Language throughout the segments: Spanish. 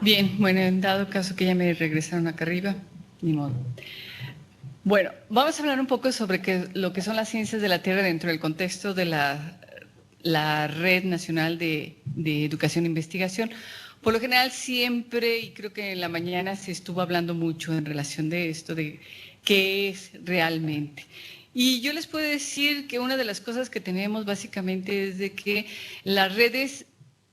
Bien, bueno, en dado caso que ya me regresaron acá arriba, ni modo. Bueno, vamos a hablar un poco sobre lo que son las ciencias de la Tierra dentro del contexto de la Red Nacional de Educación e Investigación. Por lo general siempre, y creo que en la mañana se estuvo hablando mucho en relación de esto, de qué es realmente. Y yo les puedo decir que una de las cosas que tenemos básicamente es de que las redes,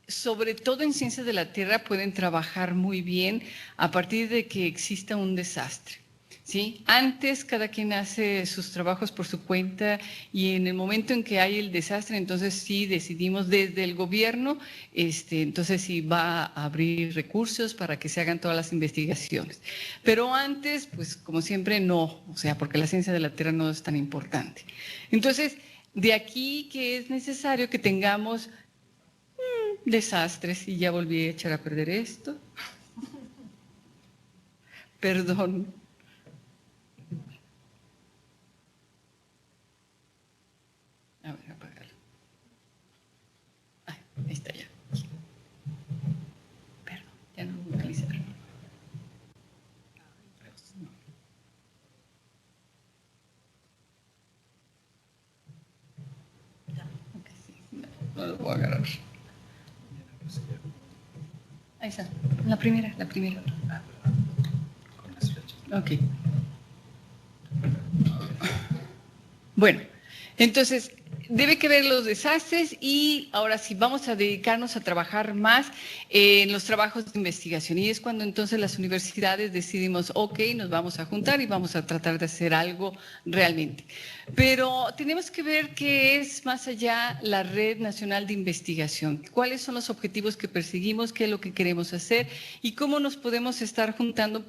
sobre todo en ciencias de la Tierra, pueden trabajar muy bien a partir de que exista un desastre. ¿Sí? Antes cada quien hace sus trabajos por su cuenta y en el momento en que hay el desastre, entonces sí decidimos desde el gobierno, entonces sí va a abrir recursos para que se hagan todas las investigaciones. Pero antes, pues como siempre no, o sea, porque la ciencia de la Tierra no es tan importante. Entonces, de aquí que es necesario que tengamos desastres, y ya volví a echar a perder esto. Perdón. A ver, apágalo. Ahí está ya. Perdón, ya no lo voy a utilizar. No lo puedo agarrar. Ahí está, la primera. Ok. Bueno, entonces, debe que ver los desastres y ahora sí, vamos a dedicarnos a trabajar más en los trabajos de investigación. Y es cuando entonces las universidades decidimos, ok, nos vamos a juntar y vamos a tratar de hacer algo realmente. Pero tenemos que ver qué es más allá la Red Nacional de Investigación, cuáles son los objetivos que perseguimos, qué es lo que queremos hacer y cómo nos podemos estar juntando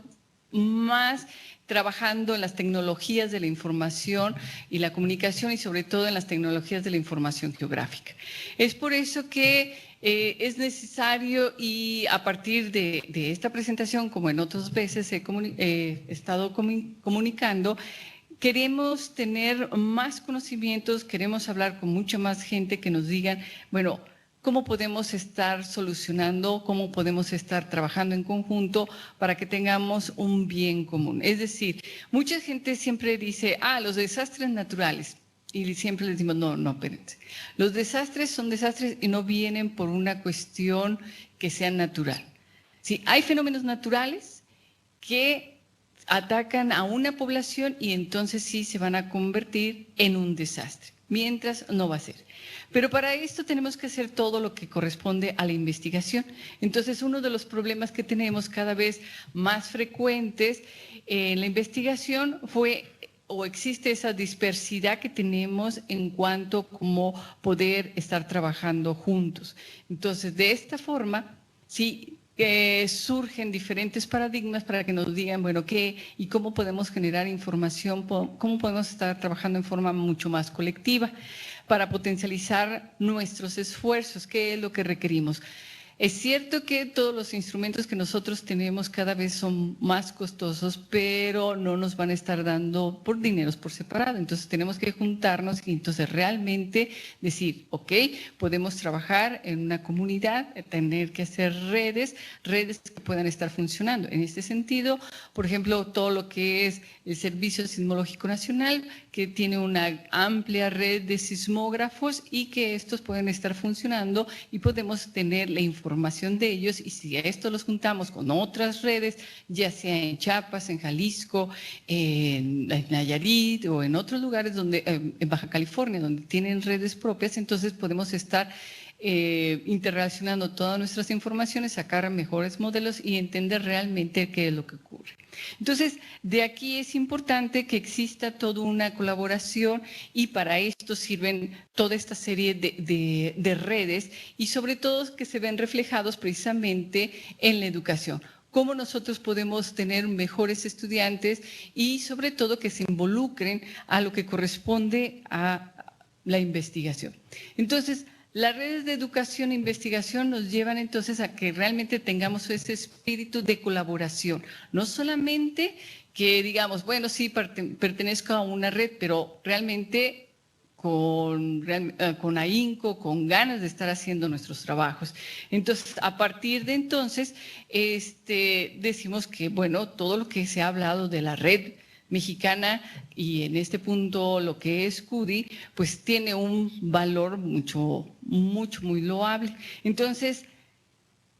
más trabajando en las tecnologías de la información y la comunicación y sobre todo en las tecnologías de la información geográfica. Es por eso que es necesario y a partir de esta presentación, como en otras veces he estado comunicando, queremos tener más conocimientos, queremos hablar con mucha más gente que nos digan, bueno, cómo podemos estar solucionando, cómo podemos estar trabajando en conjunto para que tengamos un bien común. Es decir, mucha gente siempre dice, los desastres naturales. Y siempre les decimos, no, espérense. Los desastres son desastres y no vienen por una cuestión que sea natural. Sí, hay fenómenos naturales que atacan a una población y entonces sí se van a convertir en un desastre, mientras no va a ser. Pero para esto tenemos que hacer todo lo que corresponde a la investigación. Entonces, uno de los problemas que tenemos cada vez más frecuentes en la investigación existe esa dispersidad que tenemos en cuanto a cómo poder estar trabajando juntos. Entonces, de esta forma, sí, surgen diferentes paradigmas para que nos digan, bueno, qué y cómo podemos generar información, cómo podemos estar trabajando en forma mucho más colectiva para potencializar nuestros esfuerzos, qué es lo que requerimos. Es cierto que todos los instrumentos que nosotros tenemos cada vez son más costosos, pero no nos van a estar dando por dineros por separado. Entonces tenemos que juntarnos y entonces realmente decir, ok, podemos trabajar en una comunidad, tener que hacer redes que puedan estar funcionando. En este sentido, por ejemplo, todo lo que es el Servicio Sismológico Nacional, que tiene una amplia red de sismógrafos y que estos pueden estar funcionando y podemos tener la información de ellos y si a esto los juntamos con otras redes, ya sea en Chiapas, en Jalisco, en Nayarit o en otros lugares donde, en Baja California, donde tienen redes propias, entonces podemos estar interrelacionando todas nuestras informaciones, sacar mejores modelos y entender realmente qué es lo que ocurre. Entonces, de aquí es importante que exista toda una colaboración y para esto sirven toda esta serie de redes y sobre todo que se ven reflejados precisamente en la educación. Cómo nosotros podemos tener mejores estudiantes y sobre todo que se involucren a lo que corresponde a la investigación. Entonces, las redes de educación e investigación nos llevan entonces a que realmente tengamos ese espíritu de colaboración. No solamente que digamos, bueno, sí, pertenezco a una red, pero realmente con ahínco, con ganas de estar haciendo nuestros trabajos. Entonces, a partir de entonces, decimos que, bueno, todo lo que se ha hablado de la red mexicana y en este punto lo que es CUDI, pues tiene un valor muy loable. Entonces,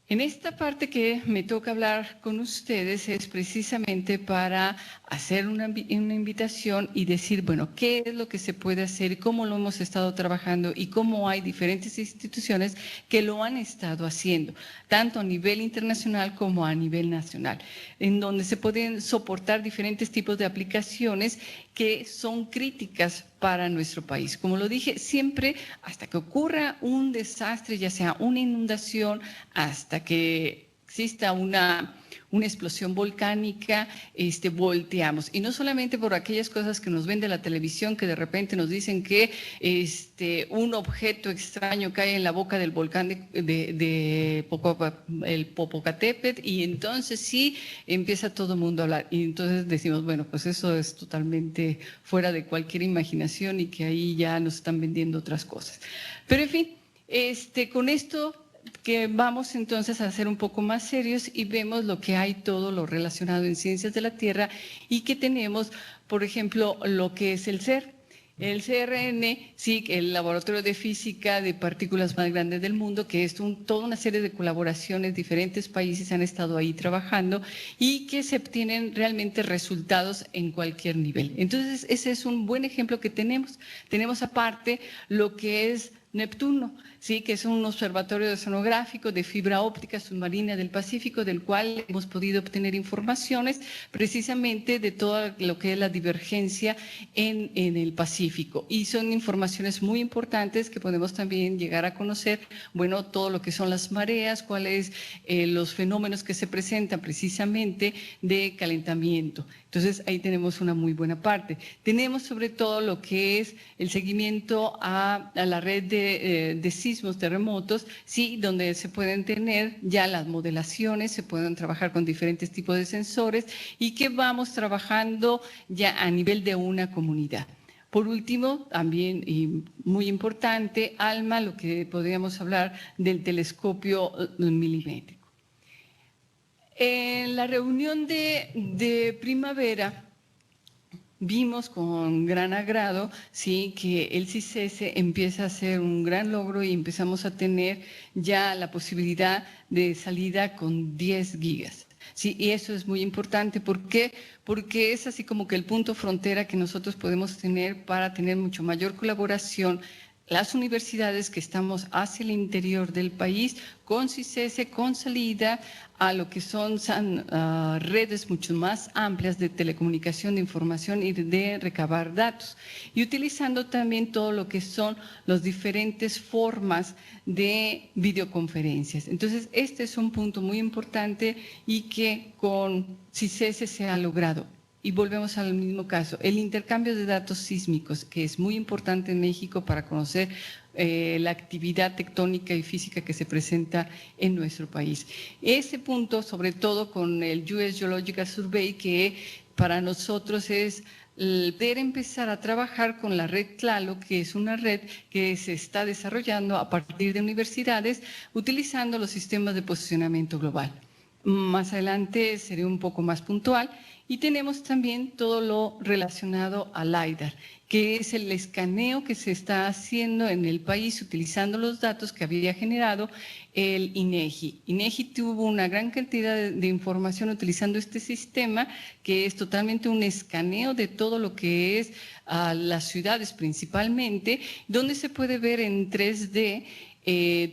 en esta parte que me toca hablar con ustedes es precisamente para hacer una invitación y decir, bueno, qué es lo que se puede hacer y cómo lo hemos estado trabajando y cómo hay diferentes instituciones que lo han estado haciendo, tanto a nivel internacional como a nivel nacional, en donde se pueden soportar diferentes tipos de aplicaciones que son críticas para nuestro país. Como lo dije, siempre hasta que ocurra un desastre, ya sea una inundación, hasta que exista una explosión volcánica, volteamos. Y no solamente por aquellas cosas que nos ven de la televisión, que de repente nos dicen que un objeto extraño cae en la boca del volcán el Popocatépetl, y entonces sí empieza todo el mundo a hablar. Y entonces decimos, bueno, pues eso es totalmente fuera de cualquier imaginación y que ahí ya nos están vendiendo otras cosas. Pero en fin, con esto que vamos entonces a ser un poco más serios y vemos lo que hay todo lo relacionado en ciencias de la Tierra y que tenemos, por ejemplo, lo que es el CER. El CRN, sí, el Laboratorio de Física de Partículas más grande del mundo, que es toda una serie de colaboraciones, diferentes países han estado ahí trabajando y que se obtienen realmente resultados en cualquier nivel. Entonces, ese es un buen ejemplo que tenemos. Tenemos aparte lo que es Neptuno, sí, que es un observatorio oceanográfico de fibra óptica submarina del Pacífico, del cual hemos podido obtener informaciones precisamente de todo lo que es la divergencia en el Pacífico. Y son informaciones muy importantes que podemos también llegar a conocer, bueno, todo lo que son las mareas, cuáles los fenómenos que se presentan precisamente de calentamiento. Entonces, ahí tenemos una muy buena parte. Tenemos sobre todo lo que es el seguimiento a la red de sismos, terremotos, sí, donde se pueden tener ya las modelaciones, se pueden trabajar con diferentes tipos de sensores y que vamos trabajando ya a nivel de una comunidad. Por último, también y muy importante, ALMA, lo que podríamos hablar del telescopio milimétrico. En la reunión de primavera vimos con gran agrado, sí, que el CICES empieza a ser un gran logro y empezamos a tener ya la posibilidad de salida con 10 gigas. Sí, y eso es muy importante. ¿Por qué? Porque es así como que el punto frontera que nosotros podemos tener para tener mucho mayor colaboración las universidades que estamos hacia el interior del país, con CICES, con salida a lo que son redes mucho más amplias de telecomunicación, de información y de recabar datos. Y utilizando también todo lo que son las diferentes formas de videoconferencias. Entonces, este es un punto muy importante y que con CICES se ha logrado. Y volvemos al mismo caso, el intercambio de datos sísmicos, que es muy importante en México para conocer la actividad tectónica y física que se presenta en nuestro país. Ese punto, sobre todo con el US Geological Survey, que para nosotros es poder empezar a trabajar con la red Tlaloc, que es una red que se está desarrollando a partir de universidades, utilizando los sistemas de posicionamiento global. Más adelante seré un poco más puntual. Y tenemos también todo lo relacionado al LiDAR, que es el escaneo que se está haciendo en el país utilizando los datos que había generado el INEGI. INEGI tuvo una gran cantidad de información utilizando este sistema, que es totalmente un escaneo de todo lo que es las ciudades principalmente, donde se puede ver en 3D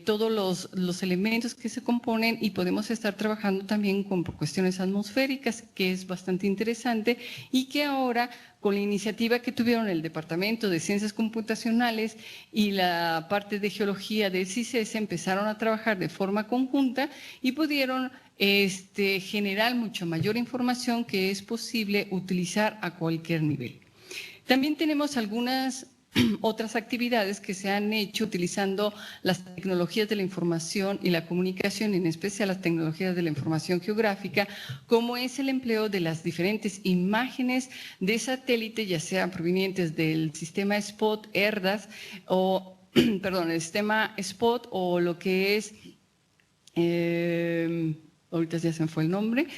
todos los elementos que se componen y podemos estar trabajando también con cuestiones atmosféricas, que es bastante interesante y que ahora con la iniciativa que tuvieron el Departamento de Ciencias Computacionales y la parte de Geología del CICES empezaron a trabajar de forma conjunta y pudieron generar mucho mayor información que es posible utilizar a cualquier nivel. También tenemos algunas otras actividades que se han hecho utilizando las tecnologías de la información y la comunicación, en especial las tecnologías de la información geográfica, como es el empleo de las diferentes imágenes de satélite, ya sean provenientes del sistema SPOT, ERDAS, o, perdón, el sistema SPOT o lo que es... ahorita ya se me fue el nombre,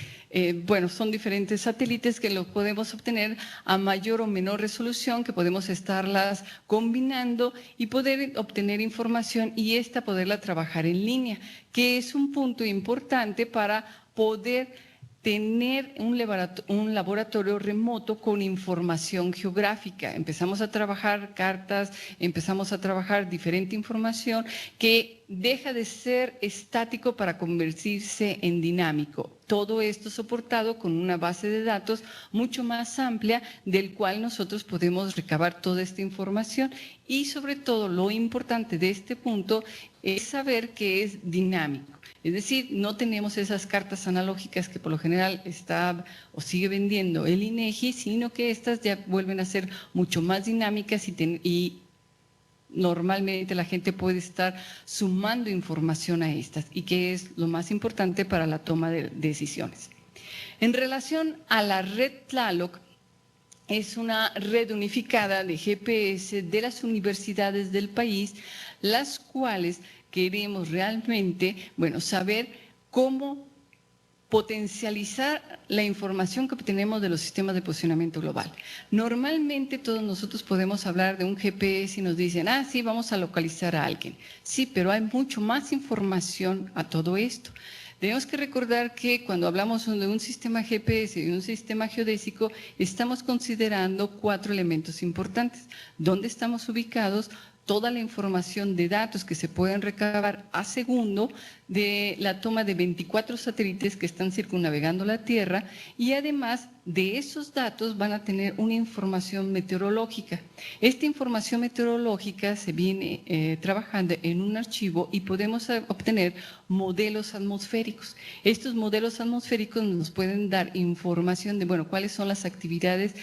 bueno, son diferentes satélites que lo podemos obtener a mayor o menor resolución, que podemos estarlas combinando y poder obtener información y poderla trabajar en línea, que es un punto importante para poder tener un laboratorio remoto con información geográfica. Empezamos a trabajar cartas, empezamos a trabajar diferente información que deja de ser estático para convertirse en dinámico. Todo esto soportado con una base de datos mucho más amplia del cual nosotros podemos recabar toda esta información y sobre todo lo importante de este punto es saber que es dinámico. Es decir, no tenemos esas cartas analógicas que por lo general está o sigue vendiendo el INEGI, sino que estas ya vuelven a ser mucho más dinámicas y normalmente la gente puede estar sumando información a estas y que es lo más importante para la toma de decisiones. En relación a la red Tlaloc, es una red unificada de GPS de las universidades del país, las cuales queremos realmente, bueno, saber cómo potencializar la información que obtenemos de los sistemas de posicionamiento global. Normalmente todos nosotros podemos hablar de un GPS y nos dicen, sí, vamos a localizar a alguien. Sí, pero hay mucho más información a todo esto. Tenemos que recordar que cuando hablamos de un sistema GPS y de un sistema geodésico, estamos considerando 4 elementos importantes. ¿Dónde estamos ubicados? Toda la información de datos que se pueden recabar a segundo de la toma de 24 satélites que están circunnavegando la Tierra y además de esos datos van a tener una información meteorológica. Esta información meteorológica se viene trabajando en un archivo y podemos obtener modelos atmosféricos. Estos modelos atmosféricos nos pueden dar información de, bueno, cuáles son las actividades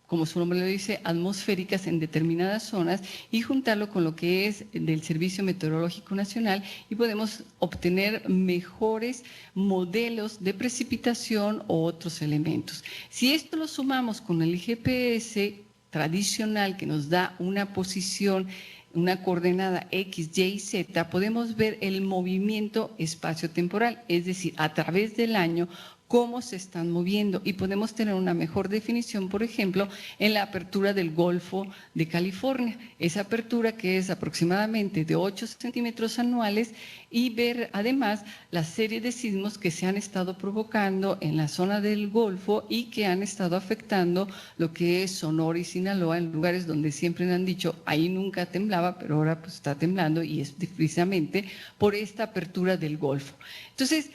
como su nombre lo dice, atmosféricas en determinadas zonas y juntarlo con lo que es del Servicio Meteorológico Nacional y podemos obtener mejores modelos de precipitación o otros elementos. Si esto lo sumamos con el GPS tradicional que nos da una posición, una coordenada X, Y y Z, podemos ver el movimiento espacio-temporal, es decir, a través del año, cómo se están moviendo y podemos tener una mejor definición, por ejemplo, en la apertura del Golfo de California. Esa apertura que es aproximadamente de 8 centímetros anuales y ver además la serie de sismos que se han estado provocando en la zona del Golfo y que han estado afectando lo que es Sonora y Sinaloa, en lugares donde siempre han dicho, ahí nunca temblaba, pero ahora pues está temblando y es precisamente por esta apertura del Golfo. Entonces,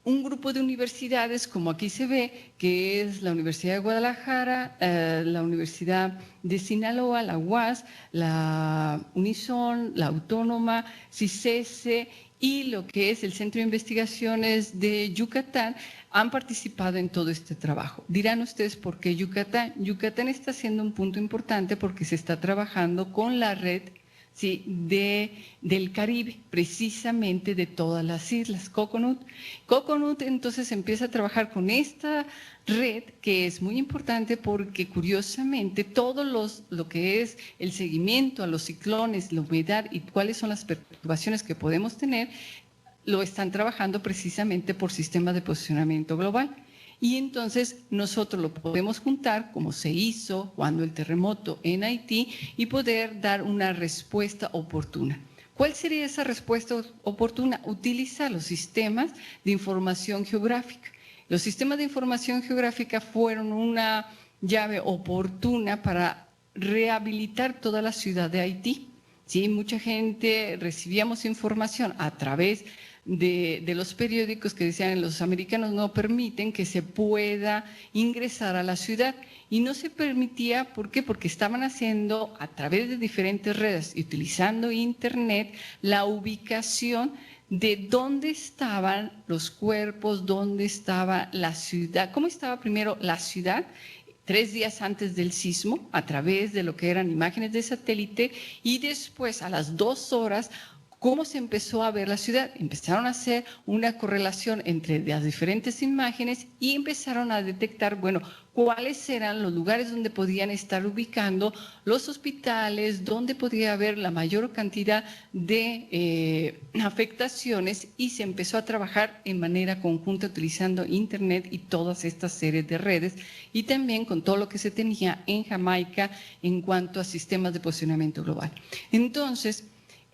un grupo de universidades, como aquí se ve, que es la Universidad de Guadalajara, la Universidad de Sinaloa, la UAS, la Unison, la Autónoma, CICESE y lo que es el Centro de Investigaciones de Yucatán, han participado en todo este trabajo. Dirán ustedes por qué Yucatán. Yucatán está siendo un punto importante porque se está trabajando con la red del Caribe, precisamente de todas las islas, Coconut. Coconut entonces empieza a trabajar con esta red que es muy importante porque curiosamente todo lo que es el seguimiento a los ciclones, la humedad y cuáles son las perturbaciones que podemos tener, lo están trabajando precisamente por sistemas de posicionamiento global. Y entonces nosotros lo podemos juntar como se hizo cuando el terremoto en Haití y poder dar una respuesta oportuna. ¿Cuál sería esa respuesta oportuna? Utilizar los sistemas de información geográfica. Los sistemas de información geográfica fueron una llave oportuna para rehabilitar toda la ciudad de Haití. Sí, mucha gente recibíamos información a través de los periódicos que decían los americanos no permiten que se pueda ingresar a la ciudad y no se permitía, ¿por qué? Porque estaban haciendo a través de diferentes redes y utilizando internet la ubicación de dónde estaban los cuerpos, dónde estaba la ciudad, cómo estaba primero la ciudad 3 días antes del sismo a través de lo que eran imágenes de satélite y después a las 2 horas cómo se empezó a ver la ciudad. Empezaron a hacer una correlación entre las diferentes imágenes y empezaron a detectar, bueno, cuáles eran los lugares donde podían estar ubicando los hospitales, donde podía haber la mayor cantidad de afectaciones, y se empezó a trabajar en manera conjunta utilizando Internet y todas estas series de redes, y también con todo lo que se tenía en Jamaica en cuanto a sistemas de posicionamiento global. Entonces,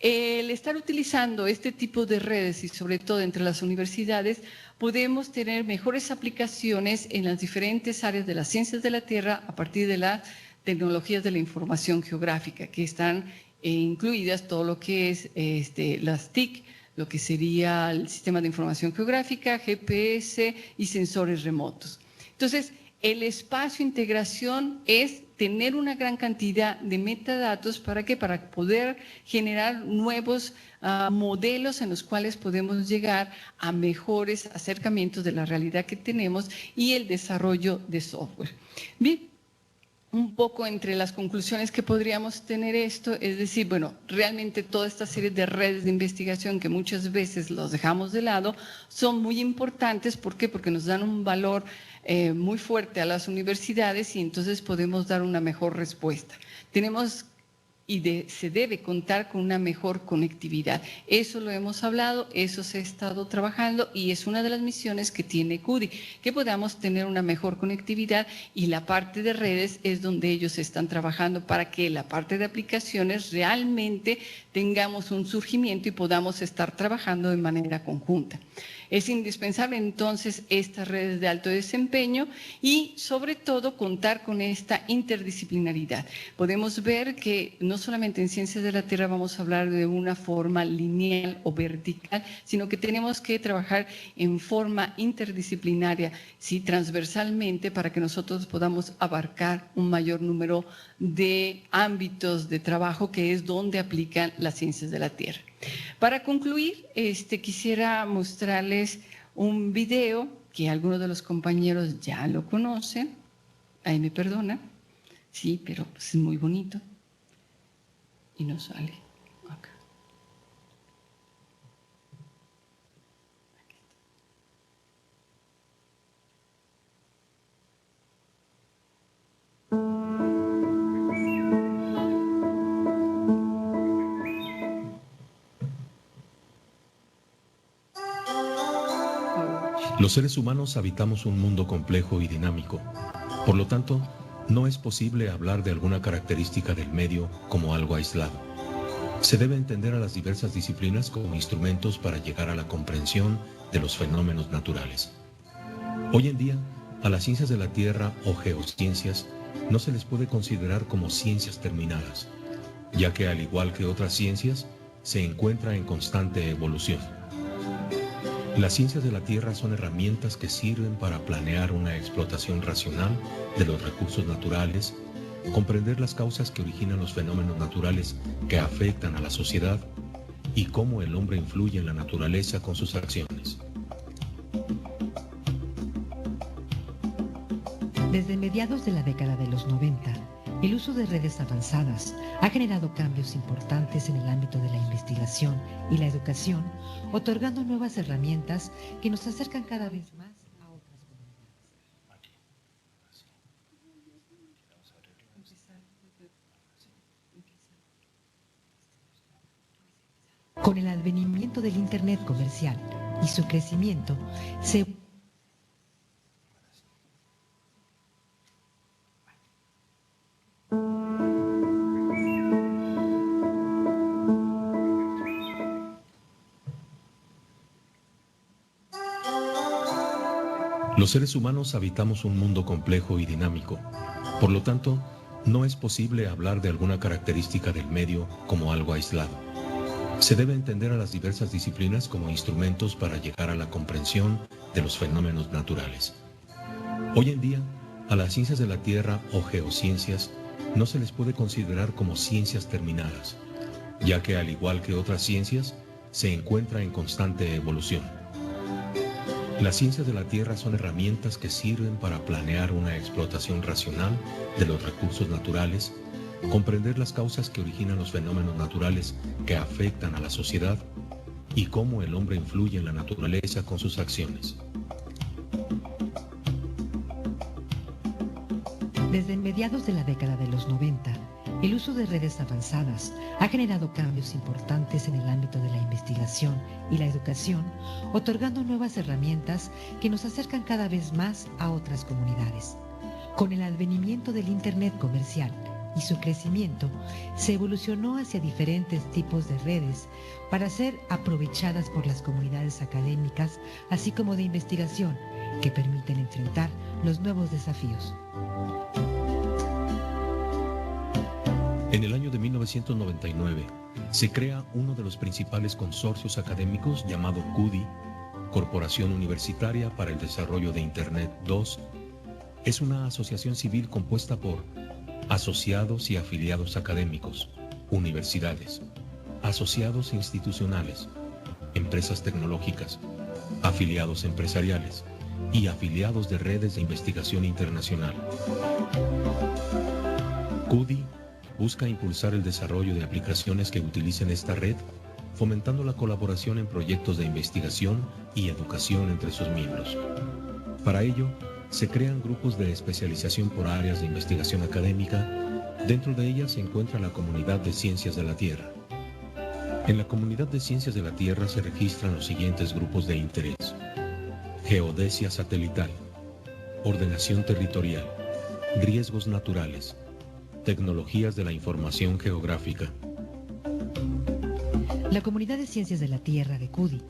el estar utilizando este tipo de redes y sobre todo entre las universidades, podemos tener mejores aplicaciones en las diferentes áreas de las ciencias de la Tierra a partir de las tecnologías de la información geográfica, que están incluidas todo lo que es las TIC, lo que sería el sistema de información geográfica, GPS y sensores remotos. Entonces, el espacio integración es tener una gran cantidad de metadatos. ¿Para qué? Para poder generar nuevos modelos en los cuales podemos llegar a mejores acercamientos de la realidad que tenemos y el desarrollo de software. Bien. Un poco entre las conclusiones que podríamos tener esto, es decir, bueno, realmente toda esta serie de redes de investigación que muchas veces los dejamos de lado son muy importantes. ¿Por qué? Porque nos dan un valor muy fuerte a las universidades y entonces podemos dar una mejor respuesta. Tenemos se debe contar con una mejor conectividad. Eso lo hemos hablado, eso se ha estado trabajando y es una de las misiones que tiene CUDI, que podamos tener una mejor conectividad, y la parte de redes es donde ellos están trabajando para que la parte de aplicaciones realmente tengamos un surgimiento y podamos estar trabajando de manera conjunta. Es indispensable entonces estas redes de alto desempeño y sobre todo contar con esta interdisciplinaridad. Podemos ver que no solamente en Ciencias de la Tierra vamos a hablar de una forma lineal o vertical, sino que tenemos que trabajar en forma interdisciplinaria, sí, transversalmente, para que nosotros podamos abarcar un mayor número de ámbitos de trabajo, que es donde aplican las Ciencias de la Tierra. Para concluir, quisiera mostrarles un video que algunos de los compañeros ya lo conocen. Ahí me perdona, sí, pero es muy bonito y no sale acá. Los seres humanos habitamos un mundo complejo y dinámico. Por lo tanto, no es posible hablar de alguna característica del medio como algo aislado. Se debe entender a las diversas disciplinas como instrumentos para llegar a la comprensión de los fenómenos naturales. Hoy en día, a las ciencias de la Tierra o geociencias no se les puede considerar como ciencias terminadas, ya que al igual que otras ciencias, se encuentra en constante evolución. Las ciencias de la Tierra son herramientas que sirven para planear una explotación racional de los recursos naturales, comprender las causas que originan los fenómenos naturales que afectan a la sociedad y cómo el hombre influye en la naturaleza con sus acciones. Desde mediados de la década de los 90, el uso de redes avanzadas ha generado cambios importantes en el ámbito de la investigación y la educación, otorgando nuevas herramientas que nos acercan cada vez más a otras comunidades. Con el advenimiento del Internet comercial y su crecimiento, Los seres humanos habitamos un mundo complejo y dinámico. Por lo tanto, no es posible hablar de alguna característica del medio como algo aislado. Se debe entender a las diversas disciplinas como instrumentos para llegar a la comprensión de los fenómenos naturales. Hoy en día, a las ciencias de la Tierra o geociencias no se les puede considerar como ciencias terminadas, ya que al igual que otras ciencias, se encuentra en constante evolución. Las ciencias de la Tierra son herramientas que sirven para planear una explotación racional de los recursos naturales, comprender las causas que originan los fenómenos naturales que afectan a la sociedad y cómo el hombre influye en la naturaleza con sus acciones. Desde mediados de la década de los 90, el uso de redes avanzadas ha generado cambios importantes en el ámbito de la investigación y la educación, otorgando nuevas herramientas que nos acercan cada vez más a otras comunidades. Con el advenimiento del Internet comercial y su crecimiento, se evolucionó hacia diferentes tipos de redes para ser aprovechadas por las comunidades académicas, así como de investigación, que permiten enfrentar los nuevos desafíos. En el año de 1999 se crea uno de los principales consorcios académicos llamado CUDI, Corporación Universitaria para el Desarrollo de Internet 2. Es una asociación civil compuesta por asociados y afiliados académicos, universidades, asociados institucionales, empresas tecnológicas, afiliados empresariales y afiliados de redes de investigación internacional. CUDI busca impulsar el desarrollo de aplicaciones que utilicen esta red, fomentando la colaboración en proyectos de investigación y educación entre sus miembros. Para ello, se crean grupos de especialización por áreas de investigación académica. Dentro de ellas se encuentra la Comunidad de Ciencias de la Tierra. En la Comunidad de Ciencias de la Tierra se registran los siguientes grupos de interés: geodesia satelital, ordenación territorial, riesgos naturales, tecnologías de la información geográfica. La Comunidad de Ciencias de la Tierra de CUDI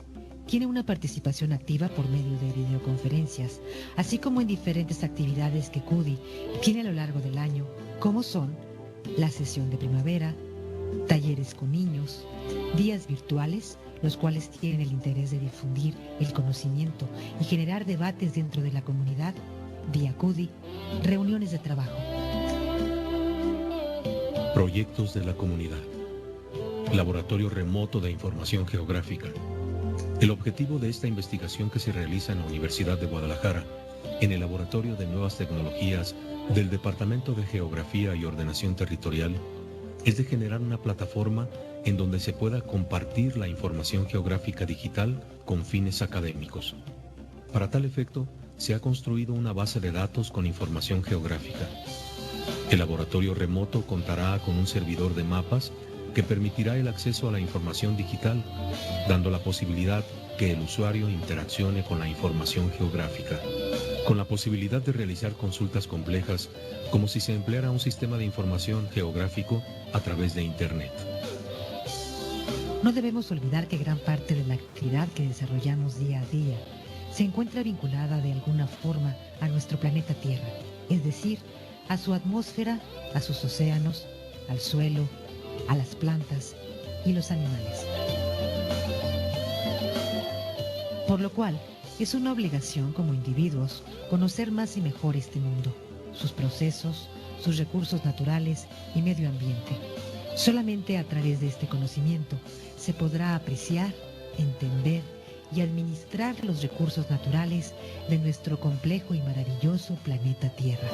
tiene una participación activa por medio de videoconferencias, así como en diferentes actividades que CUDI tiene a lo largo del año, como son la sesión de primavera, talleres con niños, días virtuales, los cuales tienen el interés de difundir el conocimiento y generar debates dentro de la comunidad, vía CUDI, reuniones de trabajo. Proyectos de la comunidad. Laboratorio remoto de información geográfica. El objetivo de esta investigación, que se realiza en la Universidad de Guadalajara, en el Laboratorio de Nuevas Tecnologías del Departamento de Geografía y Ordenación Territorial, es de generar una plataforma en donde se pueda compartir la información geográfica digital con fines académicos. Para tal efecto, se ha construido una base de datos con información geográfica. El laboratorio remoto contará con un servidor de mapas que permitirá el acceso a la información digital, dando la posibilidad que el usuario interaccione con la información geográfica, con la posibilidad de realizar consultas complejas, como si se empleara un sistema de información geográfico a través de Internet. No debemos olvidar que gran parte de la actividad que desarrollamos día a día se encuentra vinculada de alguna forma a nuestro planeta Tierra, es decir, a su atmósfera, a sus océanos, al suelo, a las plantas y los animales. Por lo cual, es una obligación como individuos conocer más y mejor este mundo, sus procesos, sus recursos naturales y medio ambiente. Solamente a través de este conocimiento se podrá apreciar, entender y administrar los recursos naturales de nuestro complejo y maravilloso planeta Tierra.